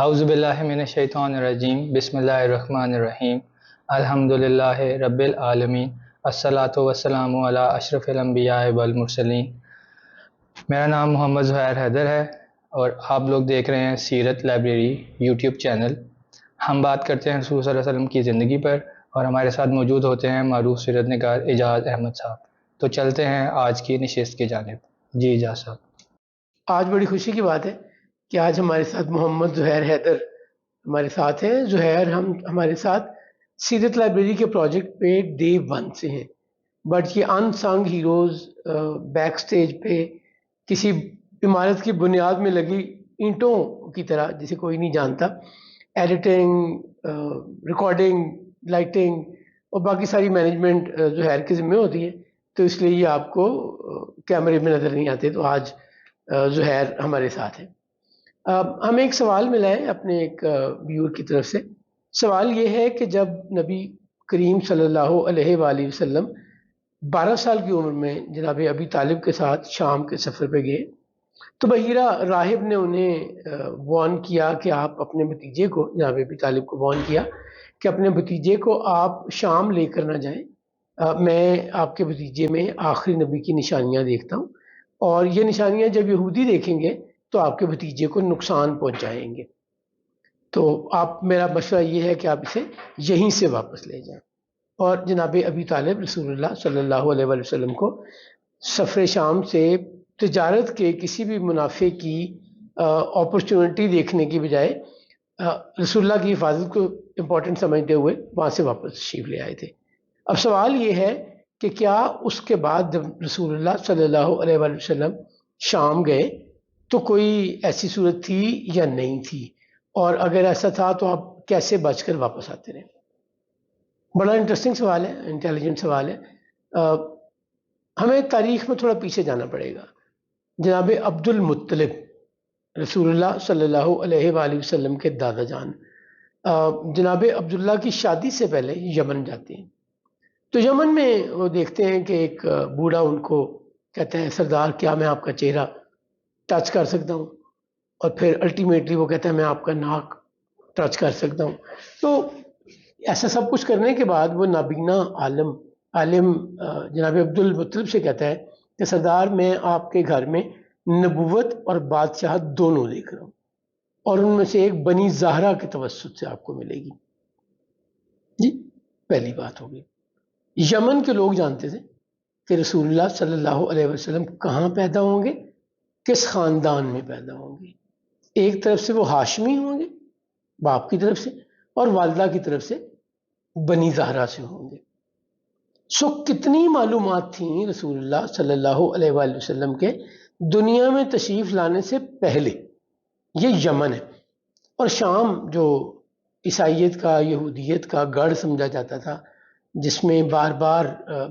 اعوذ باللہ من الشیطان الرجیم بسم اللہ الرحمن الرحیم الحمدللہ رب العالمین الصلاۃ والسلام علی اشرف الانبیاء والمرسلین۔ میرا نام محمد زہیر حیدر ہے اور آپ لوگ دیکھ رہے ہیں سیرت لائبریری یوٹیوب چینل۔ ہم بات کرتے ہیں رسول صلی اللہ علیہ وسلم کی زندگی پر، اور ہمارے ساتھ موجود ہوتے ہیں معروف سیرت نگار اعجاز احمد صاحب۔ تو چلتے ہیں آج کی نشست کی جانب۔ جی اعجاز صاحب۔ آج بڑی خوشی کی بات ہے کہ آج ہمارے ساتھ محمد زہیر حیدر ہمارے ساتھ ہیں۔ زہیر ہمارے ساتھ سیرت لائبریری کے پروجیکٹ پہ ڈے 1 سے ہیں، بٹ یہ ان سنگ ہیروز بیک سٹیج پہ کسی عمارت کی بنیاد میں لگی اینٹوں کی طرح، جسے کوئی نہیں جانتا، ایڈیٹنگ، ریکارڈنگ، لائٹنگ اور باقی ساری مینجمنٹ زہیر کے ذمہ ہوتی ہے، تو اس لیے یہ آپ کو کیمرے میں نظر نہیں آتے۔ تو آج زہیر ہمارے ساتھ ہیں۔ ہمیں ایک سوال ملا ہے اپنے ایک ویور کی طرف سے۔ سوال یہ ہے کہ جب نبی کریم صلی اللہ علیہ وآلہ وسلم 12 سال کی عمر میں جناب ابی طالب کے ساتھ شام کے سفر پہ گئے، تو بحیرہ راہب نے انہیں وارن کیا کہ آپ اپنے بھتیجے کو، جناب ابی طالب کو وارن کیا کہ اپنے بھتیجے کو آپ شام لے کر نہ جائیں، میں آپ کے بھتیجے میں آخری نبی کی نشانیاں دیکھتا ہوں، اور یہ نشانیاں جب یہودی دیکھیں گے تو آپ کے بھتیجے کو نقصان پہنچائیں گے، تو میرا مشورہ یہ ہے کہ آپ اسے یہیں سے واپس لے جائیں۔ اور جناب ابی طالب رسول اللہ صلی اللہ علیہ وآلہ وسلم کو سفر شام سے تجارت کے کسی بھی منافع کی اپرچونٹی دیکھنے کی بجائے رسول اللہ کی حفاظت کو امپورٹنٹ سمجھتے ہوئے وہاں سے واپس تشریف لے آئے تھے۔ اب سوال یہ ہے کہ کیا اس کے بعد جب رسول اللہ صلی اللہ علیہ وآلہ وسلم شام گئے تو کوئی ایسی صورت تھی یا نہیں تھی، اور اگر ایسا تھا تو آپ کیسے بچ کر واپس آتے رہے؟ بڑا انٹرسٹنگ سوال ہے، انٹیلیجنٹ سوال ہے۔ ہمیں تاریخ میں تھوڑا پیچھے جانا پڑے گا۔ جناب عبد المطلب رسول اللہ صلی اللہ علیہ وآلہ وسلم کے دادا جان جناب عبداللہ کی شادی سے پہلے یمن جاتے ہیں، تو یمن میں وہ دیکھتے ہیں کہ ایک بوڑھا ان کو کہتا ہے، سردار کیا میں آپ کا چہرہ ٹچ کر سکتا ہوں؟ اور پھر الٹیمیٹلی وہ کہتا ہے میں آپ کا ناک ٹچ کر سکتا ہوں۔ تو ایسا سب کچھ کرنے کے بعد وہ نابینا عالم جناب عبد المطلب سے کہتا ہے کہ سردار میں آپ کے گھر میں نبوت اور بادشاہت دونوں دیکھ رہا ہوں، اور ان میں سے ایک بنی زہرا کے توسط سے آپ کو ملے گی۔ جی پہلی بات ہوگی۔ یمن کے لوگ جانتے تھے کہ رسول اللہ صلی اللہ علیہ وسلم کہاں پیدا ہوں گے، کس خاندان میں پیدا ہوں گے۔ ایک طرف سے وہ ہاشمی ہوں گے باپ کی طرف سے، اور والدہ کی طرف سے بنی زہرا سے ہوں گے۔ کتنی معلومات تھیں رسول اللہ صلی اللہ علیہ وآلہ وسلم کے دنیا میں تشریف لانے سے پہلے۔ یہ یمن ہے، اور شام جو عیسائیت کا، یہودیت کا گڑھ سمجھا جاتا تھا، جس میں بار بار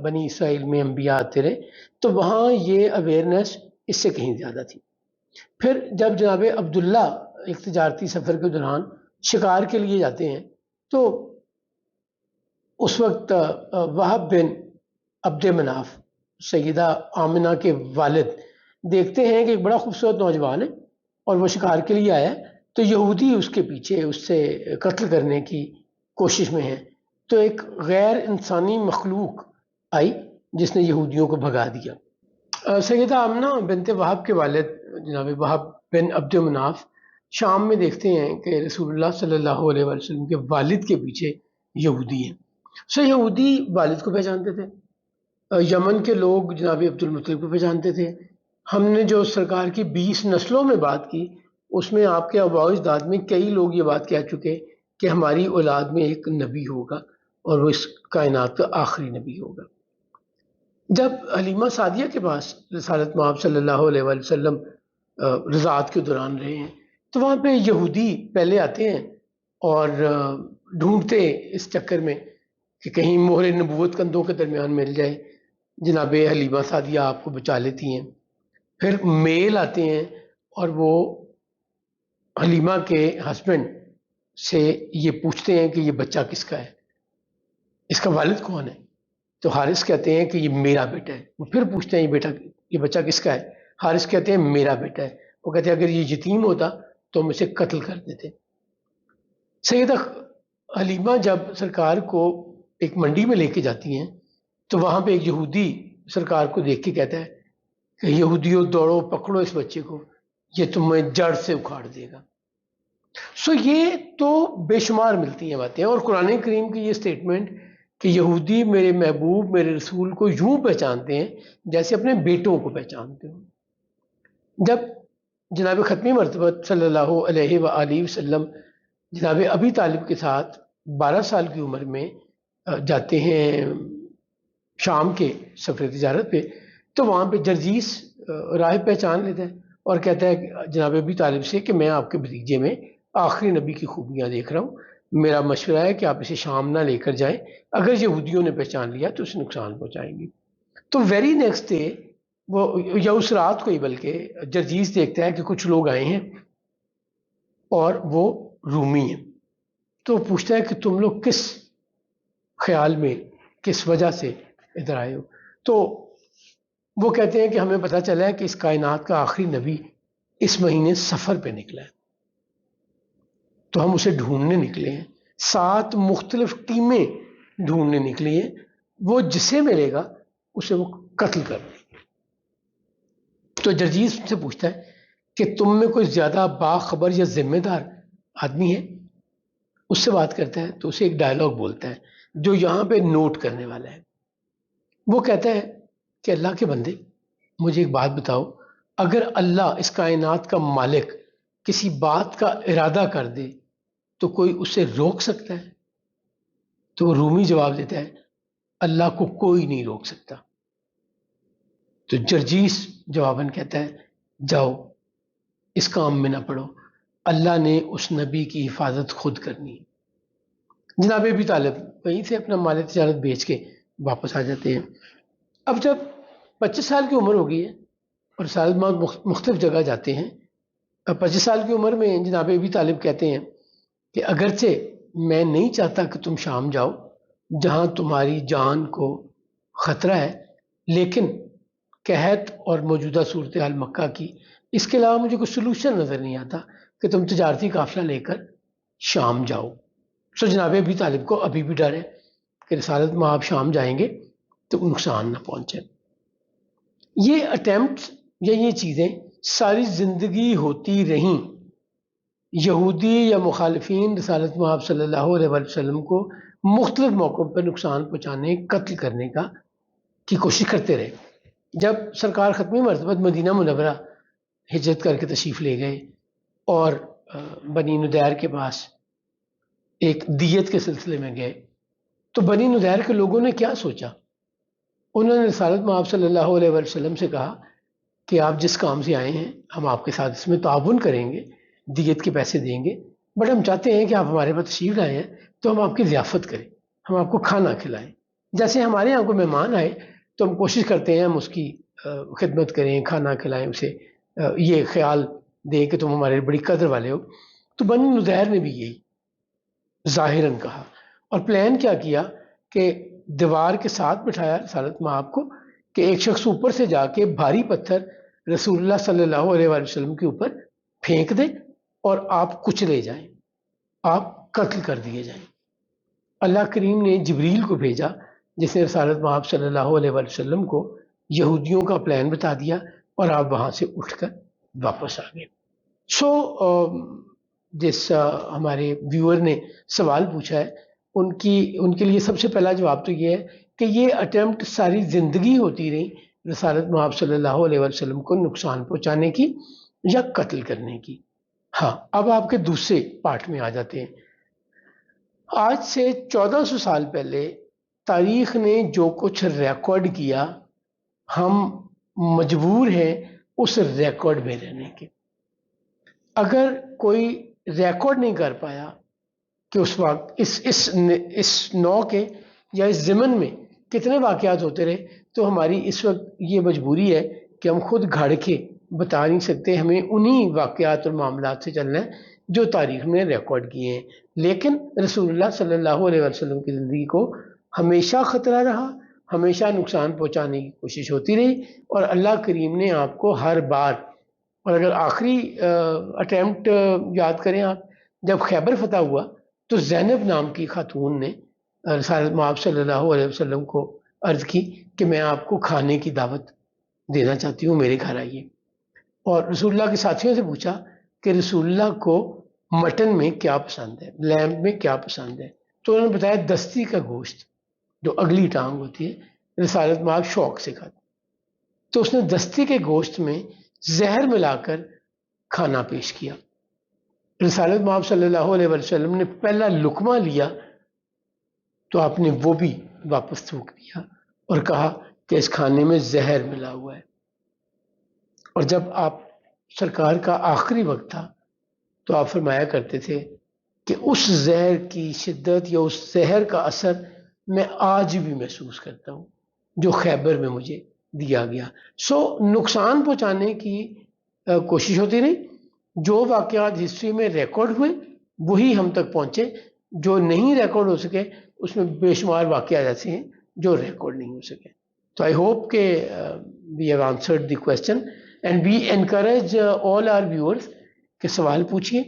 بنی اسرائیل میں انبیاء آتے رہے، تو وہاں یہ اویئرنیس اس سے کہیں زیادہ تھی۔ پھر جب جناب عبداللہ ایک تجارتی سفر کے دوران شکار کے لیے جاتے ہیں، تو اس وقت وہب بن عبد مناف سیدہ آمنہ کے والد دیکھتے ہیں کہ ایک بڑا خوبصورت نوجوان ہے اور وہ شکار کے لیے آیا ہے، تو یہودی اس کے پیچھے اس سے قتل کرنے کی کوشش میں ہیں، تو ایک غیر انسانی مخلوق آئی جس نے یہودیوں کو بھگا دیا۔ سیدہ آمنہ بنت وہب کے والد جناب وہب بن عبد مناف شام میں دیکھتے ہیں کہ رسول اللہ صلی اللہ علیہ وسلم کے والد کے پیچھے یہودی ہیں۔ یہودی والد کو پہچانتے تھے، یمن کے لوگ جناب عبد المطلب کو پہچانتے تھے۔ ہم نے جو سرکار کی 20 نسلوں میں بات کی، اس میں آپ کے آباء و اجداد میں کئی لوگ یہ بات کہہ چکے کہ ہماری اولاد میں ایک نبی ہوگا اور وہ اس کائنات کا آخری نبی ہوگا۔ جب حلیمہ سعدیہ کے پاس رسالت مآب صلی اللہ علیہ وآلہ وسلم رضاعت کے دوران رہے ہیں، تو وہاں پہ یہودی پہلے آتے ہیں اور ڈھونڈتے اس چکر میں کہ کہیں مہر نبوت کندھوں کے درمیان مل جائے، جناب حلیمہ سعدیہ آپ کو بچا لیتی ہیں۔ پھر میل آتے ہیں اور وہ حلیمہ کے ہسبینڈ سے یہ پوچھتے ہیں کہ یہ بچہ کس کا ہے، اس کا والد کون ہے؟ تو حارث کہتے ہیں کہ یہ میرا بیٹا ہے۔ وہ پھر پوچھتے ہیں یہ بچہ کس کا ہے؟ حارث کہتے ہیں میرا بیٹا ہے۔ وہ کہتے ہیں اگر یہ یتیم ہوتا تو ہم اسے قتل کر دیتے۔ سیدہ حلیمہ جب سرکار کو ایک منڈی میں لے کے جاتی ہیں تو وہاں پہ ایک یہودی سرکار کو دیکھ کے کہتا ہے کہ یہودیوں دوڑو پکڑو اس بچے کو، یہ تمہیں جڑ سے اکھاڑ دے گا۔ سو یہ تو بے شمار ملتی ہیں باتیں، اور قرآن کریم کی یہ سٹیٹمنٹ کہ یہودی میرے محبوب میرے رسول کو یوں پہچانتے ہیں جیسے اپنے بیٹوں کو پہچانتے ہوں۔ جب جناب ختمی مرتبہ صلی اللہ علیہ وآلہ وسلم جناب ابی طالب کے ساتھ 12 سال کی عمر میں جاتے ہیں شام کے سفر تجارت پہ، تو وہاں پہ جرجیس راہ پہچان لیتا ہے اور کہتا ہے جناب ابی طالب سے کہ میں آپ کے بھتیجے میں آخری نبی کی خوبیاں دیکھ رہا ہوں، میرا مشورہ ہے کہ آپ اسے شام نہ لے کر جائیں، اگر یہودیوں نے پہچان لیا تو اسے نقصان پہنچائیں گے۔ تو ویری نیکسٹ ڈے وہ، یا اس رات کو ہی بلکہ، جرجیس دیکھتا ہے کہ کچھ لوگ آئے ہیں اور وہ رومی ہیں، تو وہ پوچھتا ہے کہ تم لوگ کس خیال میں، کس وجہ سے ادھر آئے ہو؟ تو وہ کہتے ہیں کہ ہمیں پتہ چلا ہے کہ اس کائنات کا آخری نبی اس مہینے سفر پہ نکلا ہے، تو ہم اسے ڈھونڈنے نکلے ہیں، 7 مختلف ٹیمیں ڈھونڈنے نکلی ہیں، وہ جسے ملے گا اسے وہ قتل کر دیں۔ تو جرجیس سے پوچھتا ہے کہ تم میں کوئی زیادہ باخبر یا ذمہ دار آدمی ہے؟ اس سے بات کرتا ہے تو اسے ایک ڈائلاگ بولتا ہے جو یہاں پہ نوٹ کرنے والا ہے۔ وہ کہتا ہے کہ اللہ کے بندے، مجھے ایک بات بتاؤ، اگر اللہ اس کائنات کا مالک کسی بات کا ارادہ کر دے تو کوئی اسے روک سکتا ہے؟ تو رومی جواب دیتا ہے اللہ کو کوئی نہیں روک سکتا۔ تو جرجیس جواباً کہتا ہے جاؤ اس کام میں نہ پڑو، اللہ نے اس نبی کی حفاظت خود کرنی ہے۔ جناب ابی طالب وہیں سے اپنا مال تجارت بیچ کے واپس آ جاتے ہیں۔ اب جب 25 سال کی عمر ہو گئی ہے اور سال مختلف جگہ جاتے ہیں، اب 25 سال کی عمر میں جناب ابی طالب کہتے ہیں کہ اگرچہ میں نہیں چاہتا کہ تم شام جاؤ جہاں تمہاری جان کو خطرہ ہے، لیکن قحط اور موجودہ صورتحال مکہ کی، اس کے علاوہ مجھے کوئی سلوشن نظر نہیں آتا کہ تم تجارتی قافلہ لے کر شام جاؤ۔ سو جناب ابی طالب کو ابھی بھی ڈر ہے کہ رسالت میں آپ شام جائیں گے تو نقصان نہ پہنچے۔ یہ اٹیمپٹس یا یہ چیزیں ساری زندگی ہوتی رہیں۔ یہودی یا مخالفین رسالت میں آپ صلی اللہ علیہ وسلم کو مختلف موقعوں پر نقصان پہنچانے، قتل کرنے کی کوشش کرتے رہے۔ جب سرکار ختمی مرتبہ مدینہ منورہ ہجرت کر کے تشریف لے گئے اور بنی نضیر کے پاس ایک دیت کے سلسلے میں گئے، تو بنی نضیر کے لوگوں نے کیا سوچا؟ انہوں نے رسالت میں آپ صلی اللہ علیہ وسلم سے کہا کہ آپ جس کام سے آئے ہیں ہم آپ کے ساتھ اس میں تعاون کریں گے، دیت کے پیسے دیں گے، بٹ ہم چاہتے ہیں کہ آپ ہمارے پاس تشریف لائے ہیں تو ہم آپ کی ضیافت کریں، ہم آپ کو کھانا کھلائیں۔ جیسے ہمارے یہاں کوئی مہمان آئے تو ہم کوشش کرتے ہیں ہم اس کی خدمت کریں، کھانا کھلائیں، اسے یہ خیال دیں کہ تم ہمارے بڑی قدر والے ہو۔ تو بنی نضیر نے بھی یہی ظاہراً کہا اور پلان کیا کیا کہ دیوار کے ساتھ بٹھایا رسالت مآب کو کہ ایک شخص اوپر سے جا کے بھاری پتھر رسول اللہ صلی اللہ علیہ وسلم کے اوپر پھینک دے اور آپ کچلے جائیں، آپ قتل کر دیے جائیں۔ اللہ کریم نے جبریل کو بھیجا جس نے رسالت مآب صلی اللہ علیہ وسلم کو یہودیوں کا پلان بتا دیا اور آپ وہاں سے اٹھ کر واپس آ گئے۔ سو جس ہمارے ویور نے سوال پوچھا ہے ان کے لیے سب سے پہلا جواب تو یہ ہے کہ یہ اٹیمپٹ ساری زندگی ہوتی رہی رسالت مآب صلی اللہ علیہ وسلم کو نقصان پہنچانے کی یا قتل کرنے کی۔ ہاں، اب آپ کے دوسرے پارٹ میں آ جاتے ہیں۔ آج سے 1400 سال پہلے تاریخ نے جو کچھ ریکارڈ کیا، ہم مجبور ہیں اس ریکارڈ میں رہنے کے۔ اگر کوئی ریکارڈ نہیں کر پایا کہ اس وقت اس نو کے یا اس زمن میں کتنے واقعات ہوتے رہے، تو ہماری اس وقت یہ مجبوری ہے کہ ہم خود گھڑ کے بتا نہیں سکتے، ہمیں انہی واقعات اور معاملات سے چلنا ہے جو تاریخ نے ریکارڈ کیے ہیں۔ لیکن رسول اللہ صلی اللہ علیہ وسلم کی زندگی کو ہمیشہ خطرہ رہا، ہمیشہ نقصان پہنچانے کی کوشش ہوتی رہی، اور اللہ کریم نے آپ کو ہر بار، اور اگر آخری اٹیمپٹ یاد کریں آپ، جب خیبر فتح ہوا تو زینب نام کی خاتون نے رسالت مآب صلی اللہ علیہ وسلم کو عرض کی کہ میں آپ کو کھانے کی دعوت دینا چاہتی ہوں، میرے گھر آئیے. اور رسول اللہ کے ساتھیوں سے پوچھا کہ رسول اللہ کو مٹن میں کیا پسند ہے، لیمب میں کیا پسند ہے. تو انہوں نے بتایا دستی کا گوشت، جو اگلی ٹانگ ہوتی ہے، رسالت مآب شوق سے کھاتے. تو اس نے دستی کے گوشت میں زہر ملا کر کھانا پیش کیا. رسالت مآب صلی اللہ علیہ وسلم نے پہلا لقمہ لیا تو آپ نے وہ بھی واپس تھوک دیا اور کہا کہ اس کھانے میں زہر ملا ہوا ہے. اور جب آپ سرکار کا آخری وقت تھا تو آپ فرمایا کرتے تھے کہ اس زہر کی شدت یا اس زہر کا اثر میں آج بھی محسوس کرتا ہوں جو خیبر میں مجھے دیا گیا. نقصان پہنچانے کی کوشش ہوتی نہیں. جو واقعات ہسٹری میں ریکارڈ ہوئے وہی ہم تک پہنچے، جو نہیں ریکارڈ ہو سکے اس میں بے شمار واقعات ایسے ہیں جو ریکارڈ نہیں ہو سکے. تو آئی ہوپ کہ we have answered the question and we encourage all our viewers کہ سوال پوچھیے.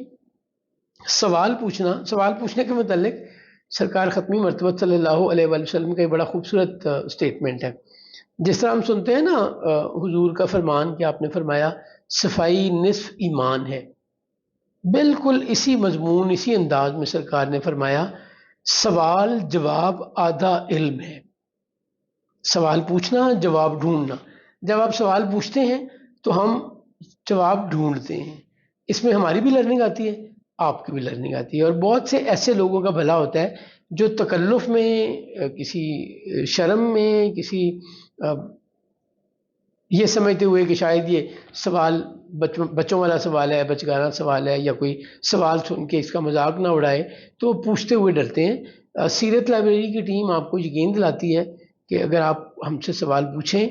سوال پوچھنے کے متعلق سرکار ختمی مرتبہ صلی اللہ علیہ وآلہ وسلم کا ایک بڑا خوبصورت اسٹیٹمنٹ ہے. جس طرح ہم سنتے ہیں نا حضور کا فرمان کہ آپ نے فرمایا صفائی نصف ایمان ہے، بالکل اسی مضمون اسی انداز میں سرکار نے فرمایا سوال جواب آدھا علم ہے. سوال پوچھنا، جواب ڈھونڈنا. جب آپ سوال پوچھتے ہیں تو ہم جواب ڈھونڈتے ہیں. اس میں ہماری بھی لرننگ آتی ہے، آپ کی بھی لرننگ آتی ہے. اور بہت سے ایسے لوگوں کا بھلا ہوتا ہے جو تکلف میں، کسی شرم میں، کسی یہ سمجھتے ہوئے کہ شاید یہ سوال بچوں والا سوال ہے، بچگانہ سوال ہے، یا کوئی سوال سن کے اس کا مذاق نہ اڑائے تو پوچھتے ہوئے ڈرتے ہیں. سیرت لائبریری کی ٹیم آپ کو یقین دلاتی ہے کہ اگر آپ ہم سے سوال پوچھیں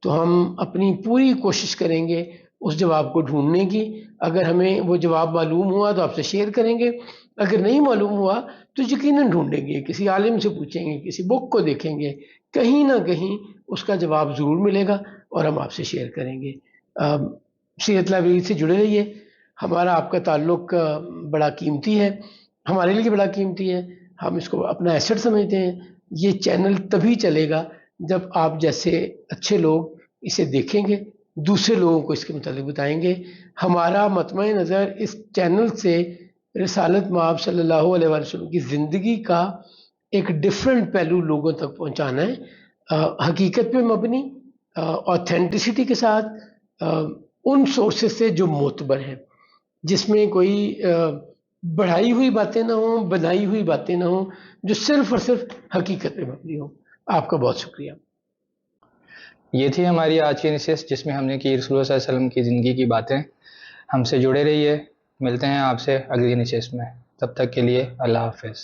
تو ہم اپنی پوری کوشش کریں گے اس جواب کو ڈھونڈنے کی. اگر ہمیں وہ جواب معلوم ہوا تو آپ سے شیئر کریں گے، اگر نہیں معلوم ہوا تو یقیناً ڈھونڈیں گے، کسی عالم سے پوچھیں گے، کسی بک کو دیکھیں گے، کہیں نہ کہیں اس کا جواب ضرور ملے گا اور ہم آپ سے شیئر کریں گے. سیرت لائبریری سے جڑے رہیے. ہمارا آپ کا تعلق بڑا قیمتی ہے، ہمارے لیے بڑا قیمتی ہے. ہم اس کو اپنا ایسٹ سمجھتے ہیں. یہ چینل تبھی چلے گا جب آپ جیسے اچھے لوگ اسے دیکھیں گے، دوسرے لوگوں کو اس کے متعلق بتائیں گے. ہمارا مطمع نظر اس چینل سے رسالت مآب صلی اللہ علیہ وسلم کی زندگی کا ایک ڈیفرنٹ پہلو لوگوں تک پہنچانا ہے، حقیقت پہ مبنی، آتھینٹسٹی کے ساتھ، ان سورسز سے جو معتبر ہیں، جس میں کوئی بڑھائی ہوئی باتیں نہ ہوں، بنائی ہوئی باتیں نہ ہوں، جو صرف اور صرف حقیقت پہ مبنی ہوں. آپ کا بہت شکریہ. یہ تھی ہماری آج کی نشست جس میں ہم نے کی رسول اللہ صلی اللہ علیہ وسلم کی زندگی کی باتیں. ہم سے جڑے رہیے. ملتے ہیں آپ سے اگلی نشست میں. تب تک کے لیے اللہ حافظ.